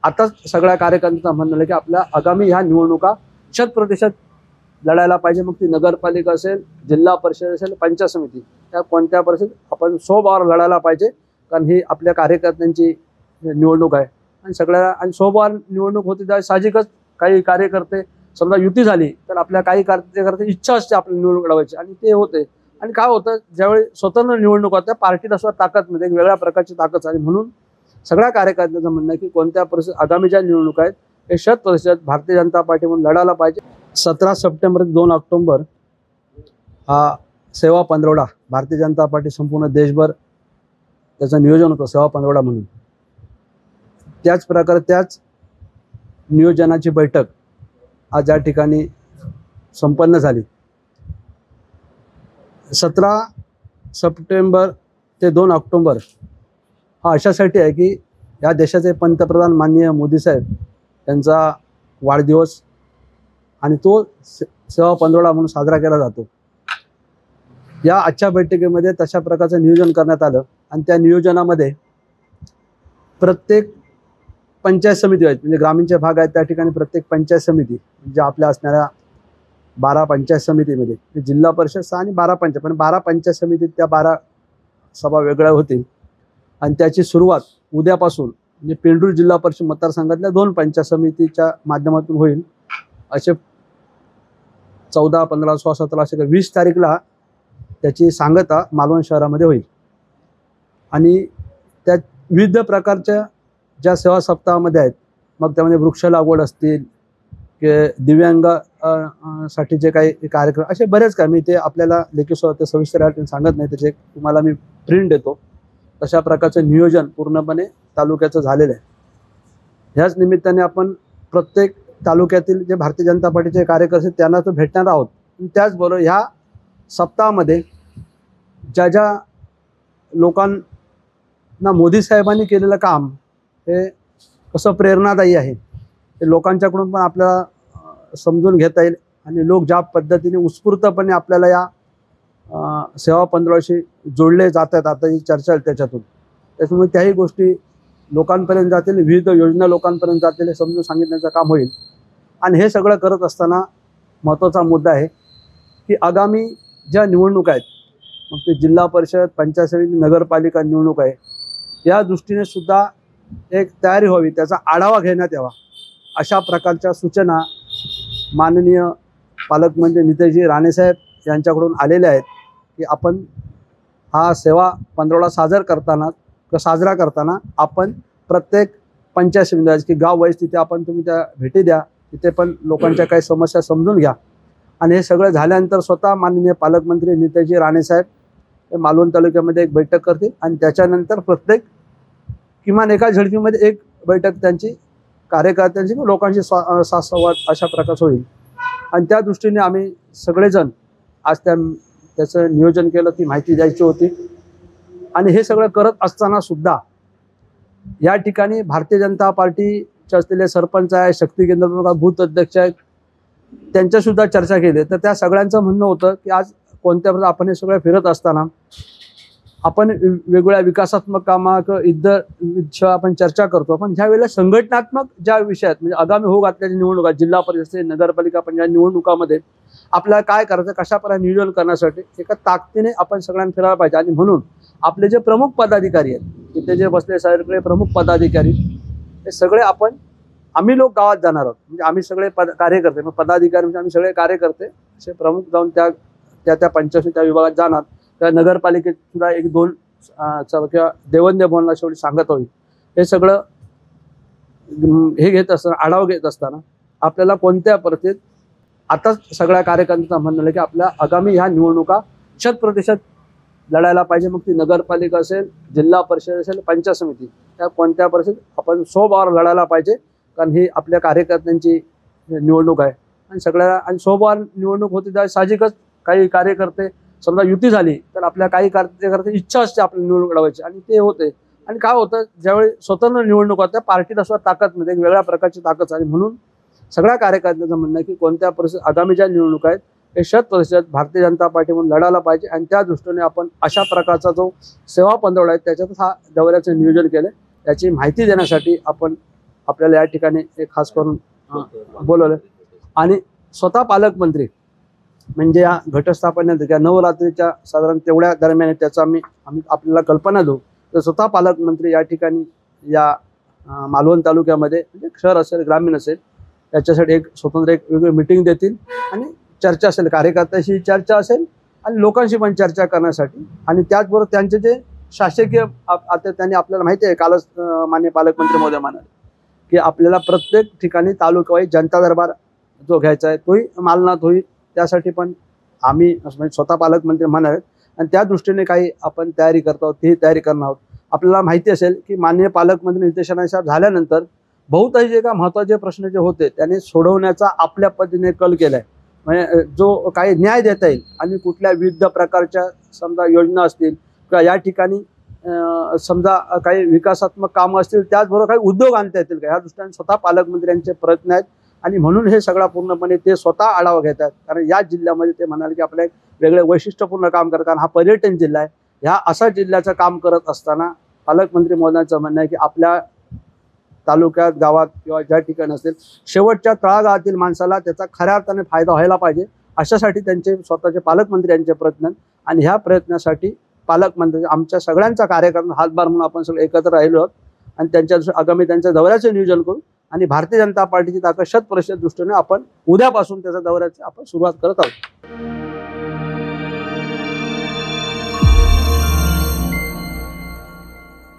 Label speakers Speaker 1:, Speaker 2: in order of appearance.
Speaker 1: आता सगळ्या कार्यकर्त्यांचं म्हणणं आहे की आपल्या आगामी ह्या निवडणुका 100% लढायला पाहिजे. मग ती नगरपालिका असेल, जिल्हा परिषद असेल, पंचायत समिती, त्या कोणत्या परिस्थितीत आपण स्वबळावर लढायला पाहिजे. कारण ही आपल्या कार्यकर्त्यांची निवडणूक आहे आणि स्वबळावर निवडणूक होती तर साहजिकच काही कार्यकर्ते समजा युती झाली तर आपल्या काही कार्यकर्ते इच्छा असते आपली निवडणूक लढवायची आणि ते होते. आणि काय होतं, ज्यावेळी स्वतंत्र निवडणूक होत्या पार्टीला सुद्धा ताकद मिळते, एक वेगळ्या प्रकारची ताकद आहे. म्हणून सगळ्या कार्यकर्त्यांचं म्हणणं आहे की कोणत्या परिस्थितीत आगामी ज्या निवडणूक आहेत हे 100% भारतीय जनता पार्टी म्हणून लढायला पाहिजे. 17 सप्टेंबर ते 2 ऑक्टोबर हा सेवा पंधरवडा भारतीय जनता पार्टी संपूर्ण देशभर त्याचं नियोजन होतं सेवा पंधरवडा म्हणून. त्याच प्रकारे त्याच नियोजनाची बैठक आज या ठिकाणी संपन्न झाली. 17 सप्टेंबर ते 2 ऑक्टोबर हा अशासाठी आहे की या देशाचे पंतप्रधान माननीय मोदी साहेब यांचा वाढदिवस आणि तो सेवा पंधरवडा म्हणून साजरा केला जातो. या आजच्या बैठकीमध्ये तशा प्रकारचं नियोजन करण्यात आलं आणि त्या नियोजनामध्ये प्रत्येक पंचायत समिती आहेत, म्हणजे ग्रामीणचे भाग आहेत त्या ठिकाणी प्रत्येक पंचायत समिती म्हणजे आपल्या असणाऱ्या 12 पंचायत समितीमध्ये जिल्हा परिषद आणि 12 पंचायत, पण 12 पंचायत समितीत त्या 12 सभा वेगळ्या होतील आणि त्याची सुरुवात उद्यापासून म्हणजे पेंढूर जिल्हा परिषद मतदारसंघातल्या 2 पंचायत समितीच्या माध्यमातून होईल. असे 14, 15, 16, 17 असे 20 तारीखला त्याची सांगता मालवण शहरामध्ये होईल. आणि त्या विविध प्रकारच्या ज्या सेवा सप्ताहामध्ये आहेत, मग त्यामध्ये वृक्ष लागवड असतील की दिव्यांग साठी जे काही कार्यक्रम असे बरेच काय मी ते आपल्याला लेखी ते सविस्तर सांगत नाही, त्याचे तुम्हाला मी प्रिंट देतो. तशा प्रकारचं नियोजन पूर्णपणे तालुक्याचं झालेलं आहे. ह्याच निमित्ताने आपण प्रत्येक तालुक्यातील जे भारतीय जनता पार्टीचे कार्यकर्ते त्यांना तर भेटणार आहोत. त्याचबरोबर ह्या सप्ताहामध्ये ज्या ज्या लोकांना मोदी साहेबांनी केलेलं काम हे कसं प्रेरणादायी आहे ते लोकांच्याकडून पण आपल्याला समजून घेता येईल आणि लोक ज्या पद्धतीने उत्स्फूर्तपणे आपल्याला या सेवा पंधरवड्याशी जोडले जात आहेत आता ही चर्चा आहे त्याच्यामुळे त्याही गोष्टी लोकांपर्यंत जातील, विविध योजना लोकांपर्यंत जातील हे समजून सांगितण्याचं काम होईल. आणि हे सगळं करत असताना महत्त्वाचा मुद्दा आहे की आगामी ज्या निवडणूक आहेत, मग ते जिल्हा परिषद, पंचायत समिती, नगरपालिका निवडणूक आहे, या दृष्टीने सुद्धा एक तयारी व्हावी, त्याचा आढावा घेण्यात यावा अशा प्रकारच्या सूचना माननीय पालकमंत्री नितेशजी राणेसाहेब यांच्याकडून आलेल्या आहेत की आपण हा सेवा पंधरवडा साजरा करताना आपण प्रत्येक पंचायत समिती की गाव वाईज तिथे आपण तुम्ही त्या भेटी द्या, तिथे पण लोकांच्या काही समस्या समजून घ्या. आणि हे सगळं झाल्यानंतर स्वतः माननीय पालकमंत्री नितेशजी राणेसाहेब हे मालवण तालुक्यामध्ये एक बैठक करतील आणि त्याच्यानंतर प्रत्येक किमान एका झडकीमध्ये एक बैठक त्यांची कार्यकर्त्यांची लोकांशी संवाद अशा प्रकारचं होईल. आणि त्या दृष्टीने आम्ही सगळेजण आज त्याचं नियोजन केलं, ती माहिती द्यायची होती. आणि हे सगळं करत असताना सुद्धा या ठिकाणी भारतीय जनता पार्टीचे असलेले सरपंच आहे, शक्ती केंद्र प्रमुख, बूथ अध्यक्ष आहेत, त्यांच्यासुद्धा चर्चा केली. तर त्या सगळ्यांचं म्हणणं होतं की आज कोणत्या प्रकारे आपण हे सगळं फिरत असताना आपण वेगवेगळ्या विकासात्मक कामा किंवा इतर विषयावर आपण चर्चा करतो, पण ज्या वेळेला संघटनात्मक ज्या विषयात म्हणजे आगामी होऊ घातलेल्या निवडणुका जिल्हा परिषद, नगरपालिका, पण या निवडणुकामध्ये आपल्याला काय करायचं, कशा प्रकारे नियोजन करण्यासाठी एका ताकदीने आपण सगळ्यांना फिरायला पाहिजे. आणि म्हणून आपले जे प्रमुख पदाधिकारी आहेत, तिथे जे बसले सगळे प्रमुख पदाधिकारी हे सगळे आम्ही लोक गावात जाणार आहोत, म्हणजे आम्ही सगळे कार्यकर्ते, मग पदाधिकारी म्हणजे आम्ही सगळे कार्यकर्ते असे प्रमुख जाऊन त्या पंचायत त्या विभागात जाणार. त्या नगरपालिकेत सुद्धा 1-2 किंवा देवंद्य भवनला शेवटी सांगत होईल. हे सगळं हे घेत असताना, आढावा घेत असताना आपल्याला कोणत्या परिस्थितीत आता सगळ्या कार्यकर्त्यांचं म्हणणं आहे की आपल्या आगामी ह्या निवडणुका 100% लढायला पाहिजे. मग ती नगरपालिका असेल, जिल्हा परिषद असेल, पंचायत समिती, त्या कोणत्या परिस्थितीत आपण स्वबळावर लढायला पाहिजे. कारण ही आपल्या कार्यकर्त्यांची निवडणूक आहे आणि स्वबळावर निवडणूक होती तर साहजिकच काही कार्यकर्ते समजा युती झाली तर आपल्या काही कार्यकर्ते इच्छा असते आपली निवडणूक लढवायची आणि ते होते. आणि काय होतं, ज्यावेळी स्वतंत्र निवडणूक होत्या पार्टीला सुद्धा ताकद मिळते, एक वेगळ्या प्रकारची ताकद आहे. म्हणून सगळ्या कार्यकर्त्यांचं म्हणणं आहे की कोणत्या परिस्थितीत आगामी ज्या निवडणूक आहेत हे 100% भारतीय जनता पार्टी म्हणून लढायला पाहिजे. आणि त्या दृष्टीने आपण अशा प्रकारचा जो सेवा पंधरवडा आहे त्याच्यातच हा दौऱ्याचं नियोजन केलं. त्याची माहिती देण्यासाठी आपण आपल्याला या ठिकाणी एक खास करून बोलवलं. आणि स्वतः पालकमंत्री म्हणजे या घटस्थापनेत किंवा नवरात्रीच्या साधारण तेवढ्या दरम्यान त्याचा आम्ही आपल्याला कल्पना देऊ, तर स्वतः पालकमंत्री या ठिकाणी या मालवण तालुक्यामध्ये म्हणजे शहर असेल ग्रामीण असेल याच्यासाठी एक स्वतंत्र एक वेगळी मिटिंग देतील आणि चर्चा असेल, कार्यकर्त्याशी चर्चा असेल आणि लोकांशी पण चर्चा करण्यासाठी. आणि त्याचबरोबर त्यांचे जे शासकीय आता त्यांनी आपल्याला माहिती आहे कालच माननीय पालकमंत्री महोदय म्हणाले की आपल्याला प्रत्येक ठिकाणी तालुकावाईज जनता दरबार जो घ्यायचा आहे तोही मालनात होईल. त्यासाठी पण आम्ही म्हणजे स्वतः पालकमंत्री म्हणाले आणि त्या दृष्टीने काही आपण तयारी करतो आहोत, ती तयारी करणार आहोत. आपल्याला माहिती असेल की माननीय पालकमंत्री नितेश राणे साहेब झाल्यानंतर बहुतांश जे का महत्त्वाचे प्रश्न जे होते त्यांनी सोडवण्याचा आपल्या पद्धतीने कल केला आहे. म्हणजे जो काही न्याय देता येईल आणि कुठल्या विविध प्रकारच्या समजा योजना असतील किंवा या ठिकाणी समजा काही विकासात्मक कामं असतील त्याचबरोबर काही उद्योग आणता येतील का, ह्या दृष्टीने स्वतः पालकमंत्र्यांचे प्रयत्न आहेत. आणि म्हणून हे सगळा पूर्णपणे ते स्वतः आढावा घेत आहेत. कारण या जिल्ह्यामध्ये ते म्हणाले की आपलं एक वेगळे वैशिष्ट्यपूर्ण काम करतात, कारण हा पर्यटन जिल्हा आहे. ह्या असा जिल्ह्याचं काम करत असताना पालकमंत्री महोदयांचं म्हणणं आहे की आपल्या तालुक्यात गावात किंवा ज्या ठिकाणी असेल शेवटच्या तळागाळातील माणसाला त्याचा खऱ्या अर्थाने फायदा व्हायला पाहिजे, अशासाठी त्यांचे स्वतःचे पालकमंत्री यांचे प्रयत्न. आणि ह्या प्रयत्नासाठी पालकमंत्री आमच्या सगळ्यांचा कार्यकर्ता हातभार म्हणून आपण सगळे एकत्र राहिलो आहोत आणि त्यांच्या आगामी त्यांच्या दौऱ्याचे नियोजन करू. आणि भारतीय जनता पार्टीची ताकद 100% दृष्टीने आपण उद्यापासून त्याच्या दौऱ्याची आपण सुरुवात करत आहोत.